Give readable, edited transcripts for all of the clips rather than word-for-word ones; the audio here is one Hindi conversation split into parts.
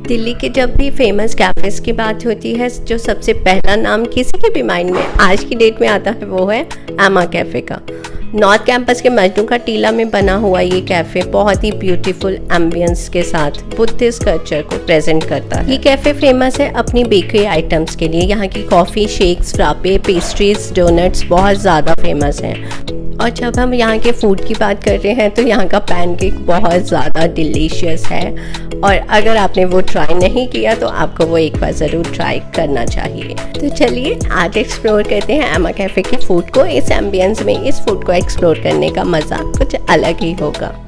दिल्ली के जब भी फेमस कैफ़ेज़ की बात होती है, जो सबसे पहला नाम किसी के भी माइंड में आज की डेट में आता है वो है एमा कैफ़े का। नॉर्थ कैंपस के मजनू का टीला में बना हुआ ये कैफ़े बहुत ही ब्यूटीफुल एम्बियंस के साथ बुद्धिस्ट कल्चर को प्रेजेंट करता है। ये कैफ़े फेमस है अपनी बेकरी आइटम्स के लिए। यहाँ की coffee, shakes, frappe, pastries, donuts बहुत ज़्यादा फेमस हैं। और जब हम यहाँ के फूड की बात कर रहे हैं तो यहाँ का पैनकेक बहुत ज़्यादा डिलीशियस है, और अगर आपने वो ट्राई नहीं किया तो आपको वो एक बार ज़रूर ट्राई करना चाहिए। तो चलिए आज एक्सप्लोर करते हैं एमा कैफ़े के फूड को। इस एम्बियंस में इस फूड को एक्सप्लोर करने का मज़ा कुछ अलग ही होगा।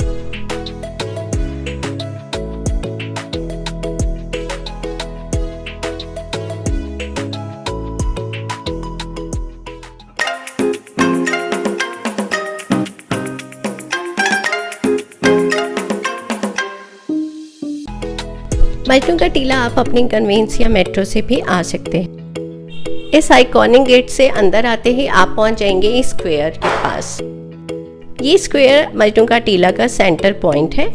मजनू का टीला आप अपनी कन्वेंस या मेट्रो से भी आ सकते हैं। इस आइकॉनिक गेट से अंदर आते ही आप पहुंच जाएंगे इस स्क्वायर के पास। ये स्क्वायर मजनू का टीला का सेंटर पॉइंट है।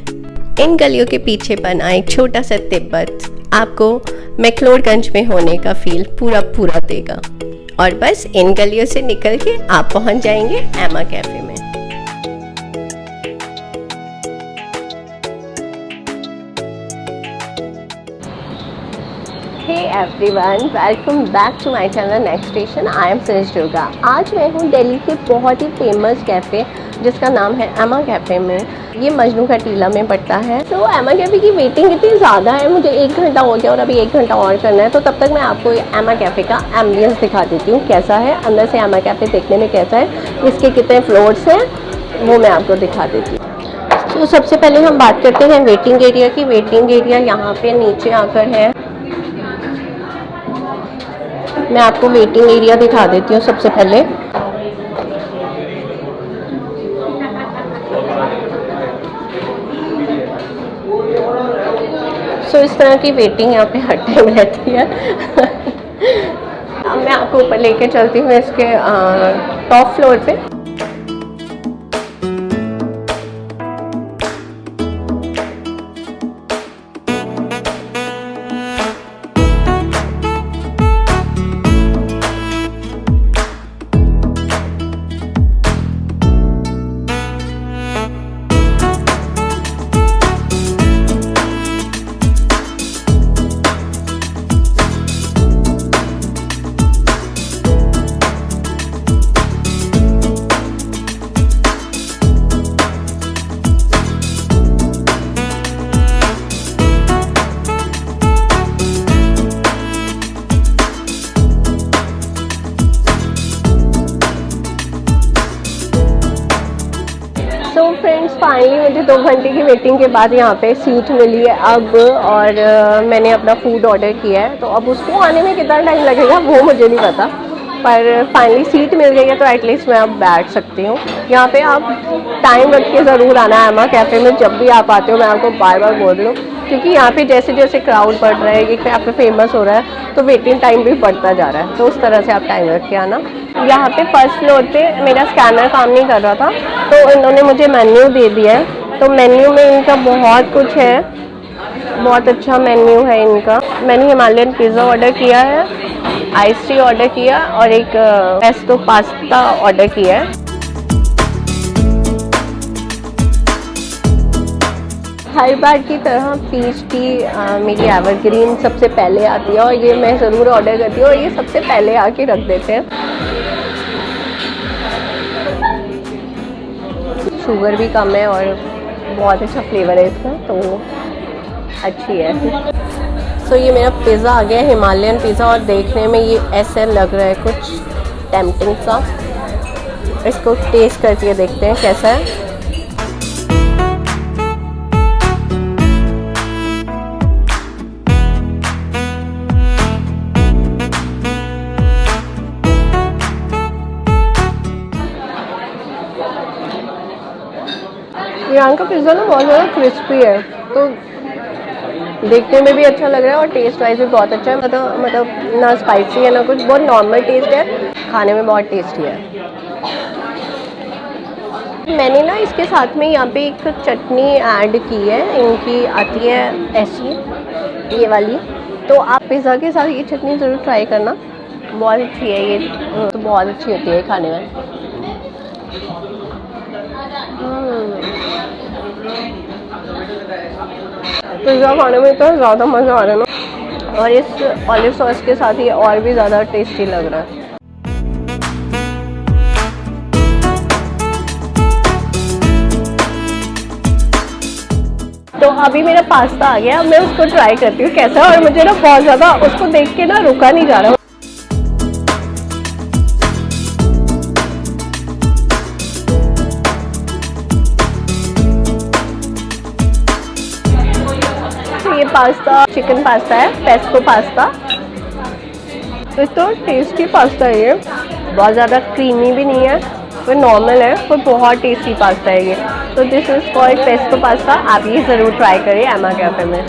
इन गलियों के पीछे बना एक छोटा सा तिब्बत आपको मैक्लोडगंज में होने का फील पूरा देगा, और बस इन गलियों से निकल के आप पहुंच जाएंगे एमा कैफे में। Hey everyone, welcome back to my channel Next Station. I am Sirish Durga. आज मैं हूँ दिल्ली के बहुत ही फेमस कैफ़े जिसका नाम है एमा कैफ़े में। ये मजनू का टीला में पड़ता है। तो एमा कैफ़े की वेटिंग इतनी ज़्यादा है, मुझे 1 घंटा हो गया और अभी 1 घंटा और करना है। तो तब तक मैं आपको एमा कैफ़े का एम्बियंस दिखा देती हूँ कैसा है, अंदर से एमा कैफ़े देखने में कैसा है, इसके कितने फ्लोर्स हैं वो मैं आपको दिखा देती हूँ। तो सबसे पहले हम बात करते हैं वेटिंग एरिया की। वेटिंग एरिया यहाँ पे नीचे आकर है। मैं आपको वेटिंग एरिया दिखा देती हूँ सबसे पहले। सो इस तरह की वेटिंग यहाँ पे हर टाइम रहती है। अब मैं आपको ऊपर लेके चलती हूँ इसके टॉप फ्लोर पे। तो फ्रेंड्स फाइनली मुझे 2 घंटे की वेटिंग के बाद यहाँ पे सीट मिली है अब, और मैंने अपना फूड ऑर्डर किया है। तो अब उसको आने में कितना टाइम लगेगा वो मुझे नहीं पता, पर फाइनली सीट मिल गई है तो एटलीस्ट मैं अब बैठ सकती हूँ। यहाँ पे आप टाइम रख के ज़रूर आना है एमा कैफ़े में जब भी आप आते हो। मैं आपको बार बार बोल रही हूँ क्योंकि यहाँ पे जैसे जैसे क्राउड बढ़ रहा है, ये कैफ़े फेमस हो रहा है तो वेटिंग टाइम भी बढ़ता जा रहा है। तो उस तरह से आप टाइम रख के आना। यहाँ पे फर्स्ट फ्लोर पे मेरा स्कैनर काम नहीं कर रहा था तो इन्होंने मुझे मेन्यू दे दिया है। तो मेन्यू में इनका बहुत कुछ है, बहुत अच्छा मेन्यू है इनका। मैंने हिमालयन पिज़्ज़ा ऑर्डर किया है, आइस टी ऑर्डर किया और एक पेस्टो पास्ता ऑर्डर किया है। हर बार की तरह पीच टी मेरी एवरग्रीन सबसे पहले आती है और ये मैं ज़रूर ऑर्डर करती हूँ और ये सबसे पहले आके रख देते हैं। शुगर भी कम है और बहुत अच्छा फ्लेवर है इसका, तो अच्छी है। तो ये मेरा पिज़्ज़ा आ गया, हिमालयन पिज़्ज़ा, और देखने में ये ऐसे लग रहा है कुछ टेम्पटिंग सा। इसको टेस्ट करके देखते हैं कैसा है। यहाँ का पिज़्ज़ा ना बहुत ज़्यादा क्रिस्पी है, तो देखने में भी अच्छा लग रहा है और टेस्ट वाइज भी बहुत अच्छा है। मतलब ना स्पाइसी है ना कुछ, बहुत नॉर्मल टेस्ट है, खाने में बहुत टेस्टी है। मैंने ना इसके साथ में यहाँ पे एक चटनी ऐड की है, इनकी आती है ऐसी, ये वाली। तो आप पिज़्ज़ा के साथ ये चटनी ज़रूर ट्राई करना, बहुत अच्छी है ये, तो बहुत अच्छी होती है खाने में। पिज़्ज़ा खाने में इतना ज़्यादा मज़ा आ रहा है ना, और इस ऑलिव सॉस के साथ ये और भी ज़्यादा टेस्टी लग रहा है। तो अभी मेरा पास्ता आ गया, मैं उसको ट्राई करती हूँ कैसा है, और मुझे ना बहुत ज़्यादा उसको देख के ना रुका नहीं जा रहा। तो ये पास्ता चिकन पास्ता है, पेस्को पास्ता। तो टेस्टी पास्ता है ये, बहुत ज़्यादा क्रीमी भी नहीं है, वो नॉर्मल है, पर बहुत टेस्टी पास्ता है ये। तो this is called PESCO pasta, आप ये ज़रूर ट्राई करिए एमा कैफे में।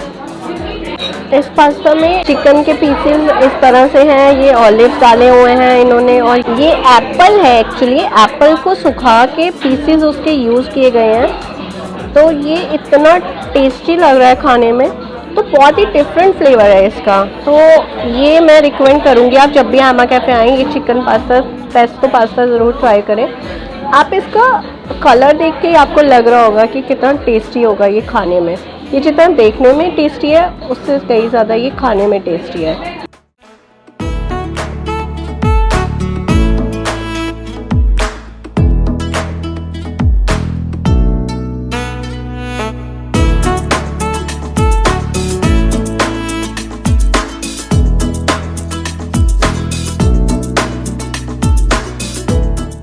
इस पास्ता में चिकन के पीसेस इस तरह से हैं, ये ऑलिव्स डाले हुए हैं इन्होंने, और ये एप्पल है एक्चुअली, एप्पल को सुखा के पीसेस उसके यूज़ किए गए हैं। तो ये इतना टेस्टी लग रहा है खाने में, तो बहुत ही डिफरेंट फ्लेवर है इसका। तो ये मैं रिकमेंड करूँगी, आप जब भी एमा कैफे आएँ ये चिकन पास्ता पेस्को पास्ता ज़रूर ट्राई करें। आप इसका कलर देख के आपको लग रहा होगा कि कितना टेस्टी होगा ये खाने में। ये जितना देखने में टेस्टी है उससे कई ज़्यादा ये खाने में टेस्टी है।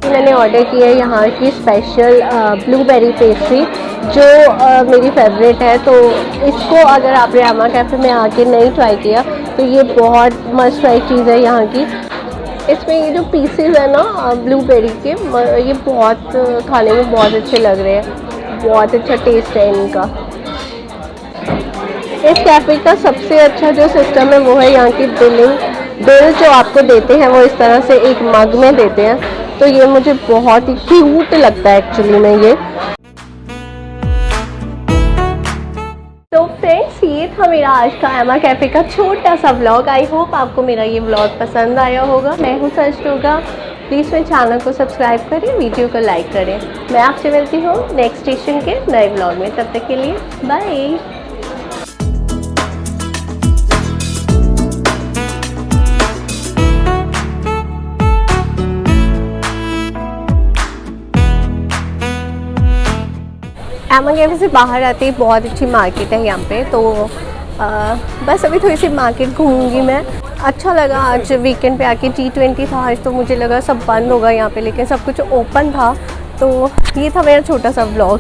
मैंने ऑर्डर किया है यहाँ की स्पेशल ब्लूबेरी पेस्ट्री, जो मेरी फेवरेट है। तो इसको अगर आपने एमा कैफे में आके नहीं ट्राई किया तो ये बहुत मस्त ट्राई चीज़ है यहाँ की। इसमें ये जो पीसेस है ना ब्लूबेरी के, ये बहुत खाने में बहुत अच्छे लग रहे हैं, बहुत अच्छा टेस्ट है इनका। इस कैफ़े का सबसे अच्छा जो सिस्टम है वो है यहाँ की बिल जो आपको देते हैं वो इस तरह से एक मग में देते हैं, तो ये मुझे बहुत ही क्यूट लगता है एक्चुअली में ये। तो फ्रेंड्स ये था मेरा आज का एमा कैफे का छोटा सा व्लॉग। आई होप आपको मेरा ये व्लॉग पसंद आया होगा। मैं हूँ सष्टोगा, प्लीज़ मेरे चैनल को सब्सक्राइब करें, वीडियो को लाइक करें। मैं आपसे मिलती हूँ नेक्स्ट स्टेशन के नए व्लॉग में, तब तक के लिए बाय। एमा कैफे से बाहर आते ही बहुत अच्छी मार्केट है यहाँ पे, तो बस अभी थोड़ी सी मार्केट घूमूंगी मैं। अच्छा लगा आज वीकेंड पे आके, T20 था आज, तो मुझे लगा सब बंद होगा यहाँ पे, लेकिन सब कुछ ओपन था। तो ये था मेरा छोटा सा व्लॉग।